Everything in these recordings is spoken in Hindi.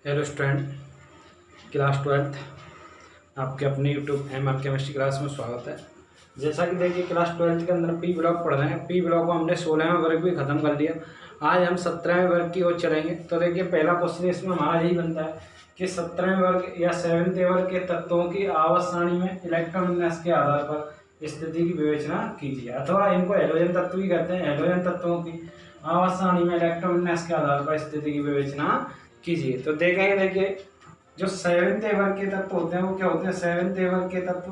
हेलो स्टूडेंट, क्लास 12th आपके अपने यूट्यूब एमआर केमिस्ट्री क्लास में स्वागत है। जैसा कि देखिए क्लास 12th के अंदर पी ब्लॉक पढ़ रहे हैं। पी ब्लॉक को हमने 16वें वर्ग भी खत्म कर लिया। आज हम 17वें वर्ग की ओर चलेंगे। तो देखिए पहला क्वेश्चन इसमें हमारा यही बनता है कि 17वें वर्ग या 7वें वर्ग के तत्वों की आवर्त सारणी में इलेक्ट्रॉन विन्यास के आधार पर स्थिति की विवेचना कीजिए, अथवा इनको हैलोजन तत्व भी कहते हैं। हैलोजन तत्वों की आवर्त सारणी में इलेक्ट्रॉन विन्यास के आधार पर स्थिति की विवेचना कीजिए। तो देखेंगे, देखिए जो 7वें वर्ग के तत्व होते हैं वो क्या होते हैं। 7वें वर्ग के तत्व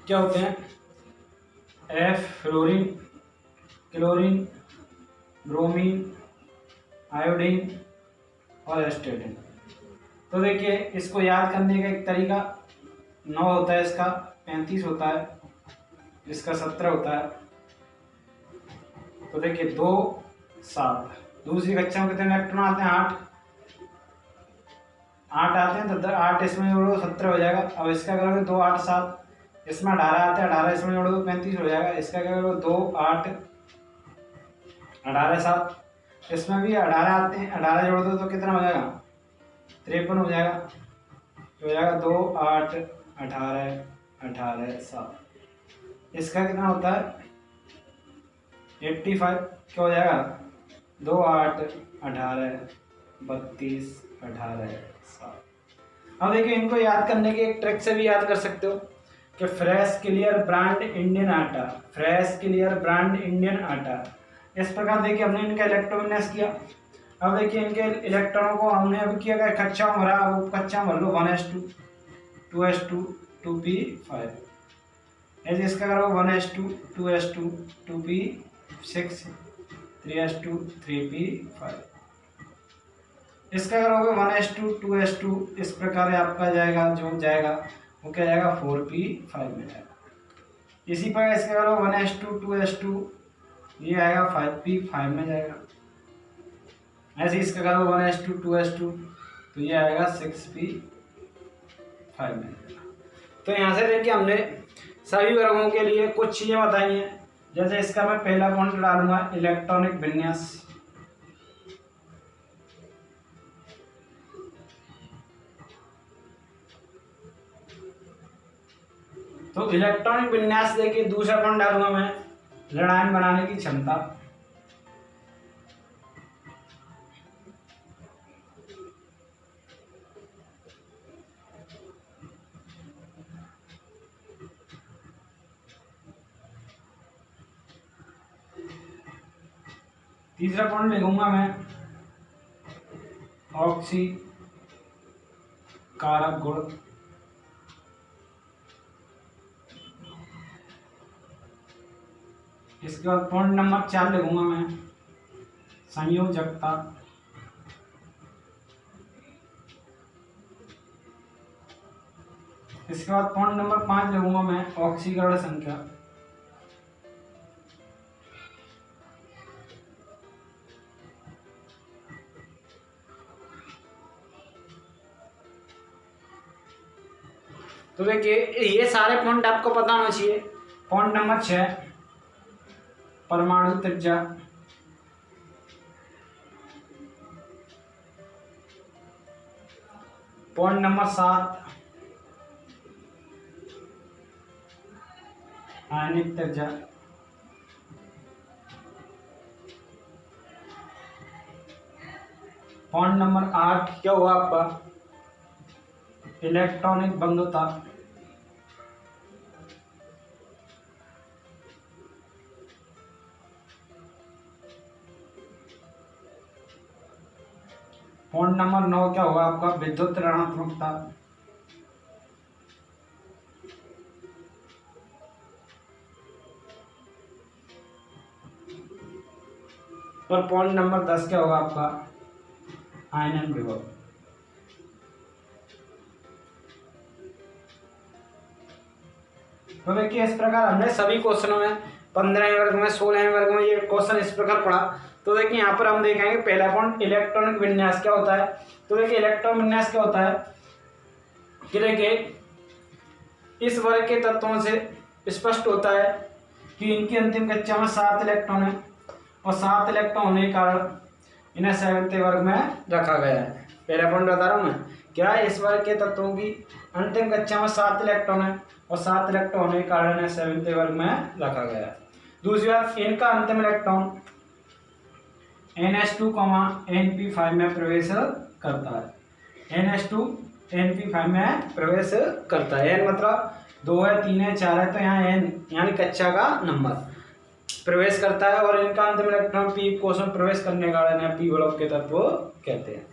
क्या होते हैं? F fluorine, chlorine, bromine, iodine और एस्टेटिन। तो देखिए इसको याद करने का एक तरीका 9 होता है, इसका 35 होता है, इसका 17 होता है। तो देखिए 2 7, दूसरी कक्षा में कितने इलेक्ट्रॉन आते हैं? 8 आते हैं। तो 8 इसमें जोड़ो 17 हो जाएगा। अब इसका करोगे 2 8 7, इसमें 18 आते हैं, 18 इसमें जोड़ो 35 हो जाएगा। इसका क्या करोगे 2 8 18 7, इसमें भी 18 आते हैं, 18 जोड़ दो तो कितना हो जाएगा? 53 हो जाएगा। तो हो जाएगा 2 8 18 18 7। इसका कितना होता है? 85। क्या हो जाएगा? 2 8 18 32 18 7। अब देखिए इनको याद करने के एक ट्रिक से भी याद कर सकते हो कि फ्रेश क्लियर ब्रांड इंडियन आटा, फ्रेश क्लियर ब्रांड इंडियन आटा। इस प्रकार देखिए हमने इनका इलेक्ट्रॉन विन्यास किया। अब देखिए इनके इलेक्ट्रॉनों को हमने अब किया गया कक्षा में भरा। अब कक्षा में भर लो 1s2 2s2 2p5। ऐसे इसका करो 1s2 2s2 2p6 3s2 3p5। इसका करोगे 1s2 2s2, इस प्रकार आपका जाएगा, जो जाएगा वो क्या जाएगा? 4p5 में जाएगा। इसी प्रकार इसका करो 1s2 2s2, ये आएगा 5p5 में जाएगा। ऐसे इसका करो 1s2 2s2, तो ये आएगा 6p5 में जाएगा। तो यहाँ से देखिए हमने सभी वर्गों के लिए कुछ चीजें बताई हैं। जैसे इसका मैं पहला पॉइंट डालूंगा इलेक्ट्रॉनिक विन्यास। तो इलेक्ट्रॉनिक विन्यास देखिए दूसरा पॉइंट डालूंगा मैं ऋणायन बनाने की क्षमता। तीसरा पॉइंट लिखूंगा मैं ऑक्सीकारक गुण। इसके बाद पॉइंट नंबर 4 लिखूंगा मैं संयोजकता। इसके बाद पॉइंट नंबर 5 लिखूंगा मैं ऑक्सीकरण संख्या। तो देखिए ये सारे पॉइंट आपको पता होना चाहिए। पॉइंट नंबर 6 परमाणु त्रिज्या। पॉइंट नंबर 7 आयनिक त्रिज्या। पॉइंट नंबर 8 क्या हुआ आपका? इलेक्ट्रॉनिक बंधुता। पॉइंट नंबर 9 क्या होगा आपका? विद्युत ऋणात्मकता। और पॉइंट नंबर 10 क्या होगा आपका? आयनन विभव। तो देखिए इस प्रकार हमने सभी क्वेश्चनों में 15वें वर्ग में 16वें वर्ग में ये क्वेश्चन इस प्रकार पढ़ा। तो देखिए यहाँ पर हम देखेंगे पहला पॉइंट इलेक्ट्रॉनिक विन्यास क्या होता है। तो देखिए इलेक्ट्रॉन विन्यास क्या होता है कि देखिए इस वर्ग के तत्वों से स्पष्ट होता है कि इनकी अंतिम कक्षा में 7 इलेक्ट्रॉन है और 7 इलेक्ट्रॉन होने के कारण इन्हें 7वें वर्ग में रखा गया है। पहला पॉइंट बता रहा हूँ मैं, क्या इस वर्ग के तत्वों की अंतिम कक्षा में 7 इलेक्ट्रॉन है और 7 इलेक्ट्रॉन होने के कारण इन्हें 7वें वर्ग में रखा गया है। दूसरी बात, इनका अंतिम इलेक्ट्रॉन NH2, NP5 में प्रवेश करता है। NH2 NP5 में प्रवेश करता है। N मतलब 2 है, 3 है, 4 है, तो यहाँ N यानी कक्षा का नंबर प्रवेश करता है और इनका अंतिम इलेक्ट्रॉन P कोश में प्रवेश करने के कारण इन्हें P ब्लॉक के तत्व कहते हैं।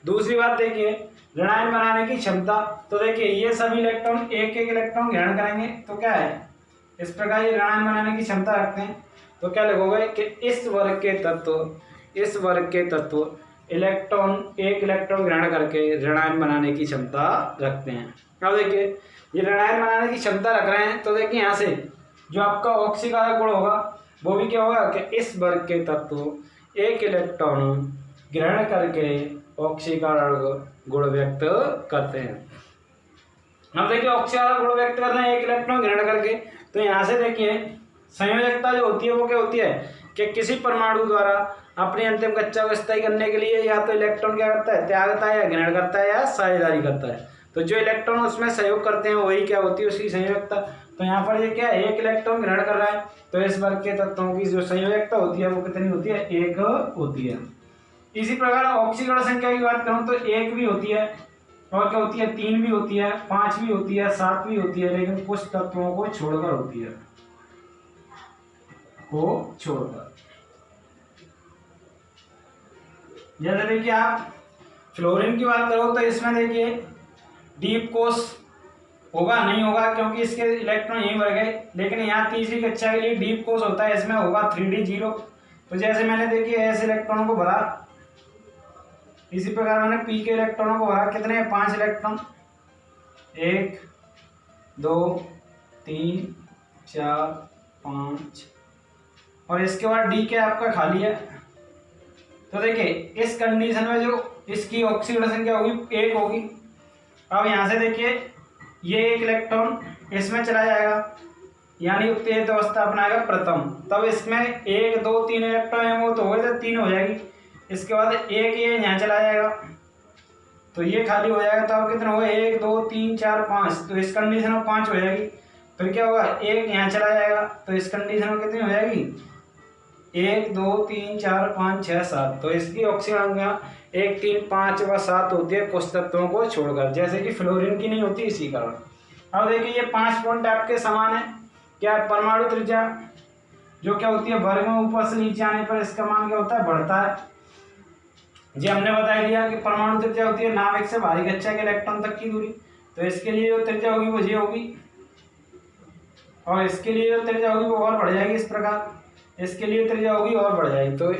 दूसरी बात देखिए, ऋणायन बनाने की क्षमता। तो देखिए ये सभी इलेक्ट्रॉन एक एक इलेक्ट्रॉन ग्रहण करेंगे, तो क्या है, इस प्रकार ये ऋणायन बनाने की क्षमता रखते हैं। तो क्या लिखोगे कि इस वर्ग के तत्व इलेक्ट्रॉन एक इलेक्ट्रॉन ग्रहण करके ऋणायन बनाने की क्षमता रखते हैं। अब देखिए ये ऋणायन बनाने की क्षमता रख रहे हैं, तो देखिए यहाँ से जो आपका ऑक्सीकारक गुण होगा वो भी क्या होगा कि इस वर्ग के तत्व एक इलेक्ट्रॉन ग्रहण करके ऑक्सीकारक गुण व्यक्त करते हैं। अब देखिए ऑक्सीकारक गुण व्यक्त कर रहे हैं एक इलेक्ट्रॉन ग्रहण करके, तो यहाँ से देखिए संयोजकता जो होती है वो क्या होती है कि किसी परमाणु द्वारा अपनी अंतिम कक्षा को स्थायी करने के लिए या तो इलेक्ट्रॉन क्या करता है, त्यागता है या ग्रहण करता है या साझेदारी करता है। तो जो इलेक्ट्रॉन उसमें सहयोग करते हैं वही क्या होती है, उसकी संयोजकता। तो यहाँ पर ये क्या है, एक इलेक्ट्रॉन ग्रहण कर रहा है, तो इस वर्ग के तत्वों की जो संयोजकता होती है वो कितनी होती है, 1 होती है। इसी प्रकार ऑक्सीकरण संख्या की बात करूँ तो 1 भी होती है और क्या होती है, 3 भी होती है, 5 भी होती है, 7 भी होती है, लेकिन कुछ तत्वों को छोड़कर होती है, को छोड़कर। जैसे देखिए आप फ्लोरीन की बात करो तो इसमें देखिए डीप कोश होगा नहीं होगा, क्योंकि इसके इलेक्ट्रॉन यही वर्ग है, लेकिन यहाँ तीसरी कक्षा के लिए डीप कोश होता है, इसमें होगा 3d0। तो जैसे मैंने देखिए ऐसे इलेक्ट्रॉनों को भरा, इसी प्रकार मैंने पी के इलेक्ट्रॉनों को भरा, कितने 5 इलेक्ट्रॉन, 1 2 3 4 5, और इसके बाद डी के आपका खाली है। तो देखिए इस कंडीशन में जो इसकी ऑक्सीकरण संख्या होगी 1 होगी। अब यहाँ से देखिए ये एक इलेक्ट्रॉन इसमें चला जाएगा, यानी उत्तेजित अवस्था अपनाएगा प्रथम, तब इसमें 1 2 3 इलेक्ट्रॉन है वो तो हो गए तो 3 हो जाएगी। इसके बाद एक ये यहाँ चला जाएगा तो ये खाली हो जाएगा, तो अब कितना होगा 1 2 3 4 5, तो इस कंडीशन में 5 हो जाएगी। फिर क्या होगा, एक यहाँ चला जाएगा, तो इस कंडीशन में कितनी हो जाएगी, 1 2 3 4 5 6 7, तो इसकी ऑक्सीकरण संख्या 1 3 5 व 7 होती है कुछ तत्वों को छोड़कर, जैसे कि फ्लोरीन की नहीं होती इसी कारण। अब देखिए ये 5 पॉइंट आपके समान है, क्या परमाणु त्रिज्या जो क्या होती है वर्ग में ऊपर से नीचे आने पर इसका मान क्या होता है, बढ़ता है। जी हमने बता दिया कि परमाणु त्रिज्या होती है नाभिक से बाहरी कक्षा के इलेक्ट्रॉन तक की दूरी, तो इसके लिए जो त्रिज्या होगी वो ये होगी, और इसके लिए जो त्रिज्या होगी वो और बढ़ जाएगी इस प्रकार, इसके लिए त्रिज्या होगी और बढ़ जाएगी। तो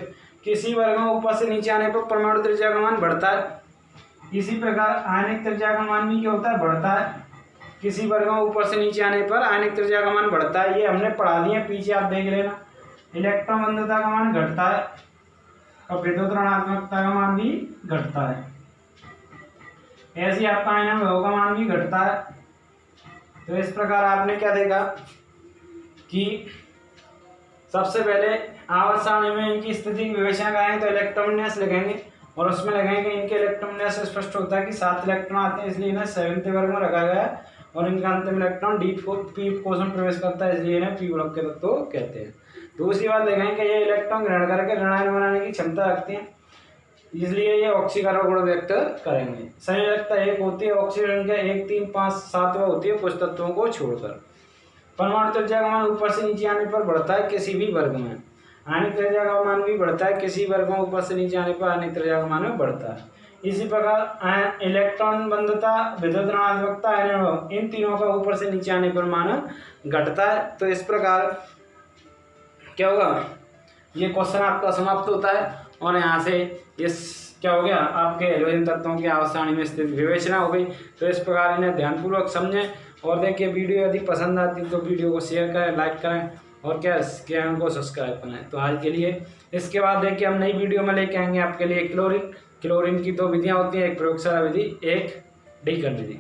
किसी वर्ग में ऊपर से नीचे आने पर परमाणु त्रिज्या का मान बढ़ता है। इसी प्रकार आयनिक त्रिज्या का मान भी क्या होता है, बढ़ता है। किसी वर्ग में ऊपर से नीचे आने पर आयनिक त्रिज्या का मान बढ़ता है, ये हमने पढ़ा दिए, पीछे आप देख लेना। इलेक्ट्रॉन बंधुता का मान घटता है और विद्युत ऋणात्मकता का मान भी घटता है, ऐसे ही आपका आयनन विभव का मान भी घटता है। तो इस प्रकार आपने क्या देखा कि सबसे पहले आवर्त सारणी में इनकी स्थिति की विवेचना करेंगे तो इलेक्ट्रॉन विन्यास लिखेंगे और उसमें लिखेंगे कि इनके इलेक्ट्रॉन विन्यास से स्पष्ट होता है कि 7 इलेक्ट्रॉन आते हैं, इसलिए इन्हें 7वें वर्ग में रखा गया है, और इनका अंतिम इलेक्ट्रॉन पी कोश में प्रवेश करता है, इसलिए इन्हें पी ब्लॉक के तत्व कहते हैं। दूसरी बात देखेंगे कि ये इलेक्ट्रॉन ग्रहण करके ऋणायन बनाने की क्षमता रखते हैं, इसलिए ये ऑक्सीकरण गुण व्यक्त करेंगे। संयोजकता 1 होती है, ऑक्सीकरण संख्या 1 3 5 7 होती है कुछ तत्वों को छोड़कर। परमाणु त्रिज्या का मान ऊपर से नीचे आने पर बढ़ता है किसी भी वर्ग में, आयनिक त्रिज्या का मान भी बढ़ता है किसी वर्ग में ऊपर से नीचे आने पर आयनिक त्रिज्या का मान बढ़ता है। इसी प्रकार इलेक्ट्रॉन बंधुता, विद्युत ऋणात्मकता, आयनन, इन तीनों का ऊपर से नीचे आने पर मान घटता है। तो इस प्रकार क्या होगा, ये क्वेश्चन आपका समाप्त होता है, और यहाँ से इस क्या हो गया, आपके हैलोजन तत्वों की आवर्त सारणी में स्थित विवेचना हो गई। तो इस प्रकार इन्हें ध्यानपूर्वक समझें, और देखिए वीडियो यदि पसंद आती तो वीडियो को शेयर करें, लाइक करें, और क्या चैनल को सब्सक्राइब करें। तो आज के लिए इसके बाद देखिए हम नई वीडियो में लेके आएंगे आपके लिए क्लोरीन की 2 विधियाँ होती हैं, एक प्रयोगशाला विधि, एक डी विधि।